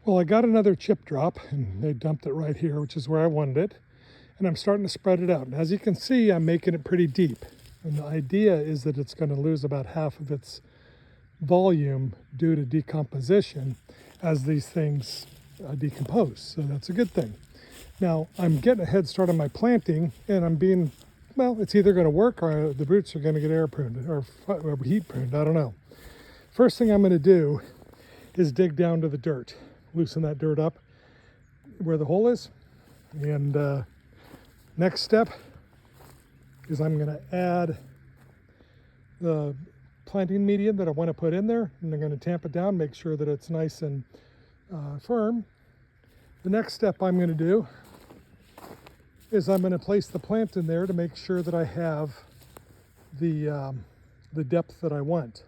Well, I got another chip drop and they dumped it right here, which is where I wanted it. And I'm starting to spread it out. And as you can see, I'm making it pretty deep. And the idea is that it's going to lose about half of its volume due to decomposition as these things decompose. So that's a good thing. Now, I'm getting a head start on my planting, and I'm being, well, it's either going to work or the roots are going to get air pruned or heat pruned. I don't know. First thing I'm going to do is dig down to the dirt, loosen that dirt up where the hole is. And next step is I'm going to add the planting medium that I want to put in there, and I'm going to tamp it down, make sure that it's nice and firm. The next step I'm going to do is I'm going to place the plant in there to make sure that I have the depth that I want.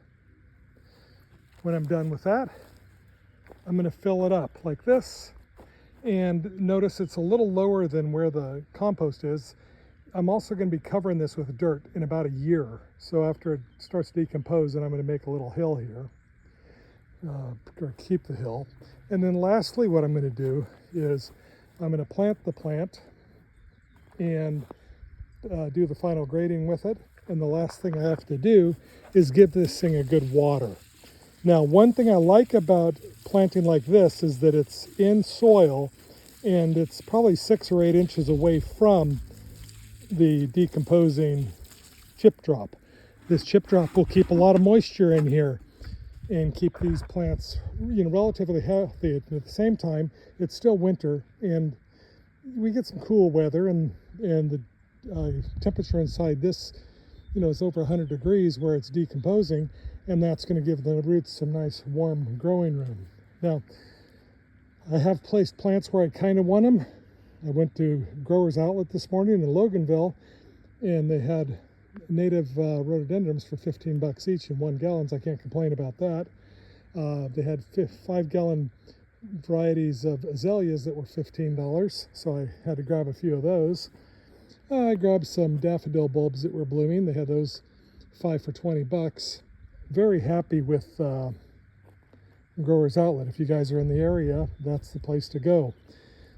When I'm done with that, I'm going to fill it up like this. And notice it's a little lower than where the compost is. I'm also going to be covering this with dirt in about a year. So after it starts to decompose, then I'm going to make a little hill here, or keep the hill. And then lastly, what I'm going to do is I'm going to plant the plant and do the final grading with it. And the last thing I have to do is give this thing a good water. Now, one thing I like about planting like this is that it's in soil and it's probably 6 or 8 inches away from the decomposing chip drop. This chip drop will keep a lot of moisture in here and keep these plants, relatively healthy. At the same time, it's still winter and we get some cool weather, and the temperature inside this, is over 100 degrees where it's decomposing, and that's going to give the roots some nice warm growing room. Now, I have placed plants where I kind of want them. I went to Growers Outlet this morning in Loganville, and they had native rhododendrons for 15 bucks each in 1 gallons. I can't complain about that. They had 5-gallon varieties of azaleas that were $15, so I had to grab a few of those. I grabbed some daffodil bulbs that were blooming. They had those 5 for 20 bucks. Very happy with Growers Outlet. If you guys are in the area, that's the place to go.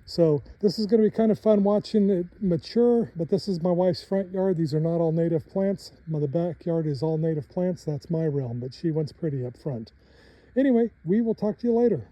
So this is going to be kind of fun watching it mature, but this is my wife's front yard. These are not all native plants. The backyard is all native plants. That's my realm, but she wants pretty up front. Anyway, we will talk to you later.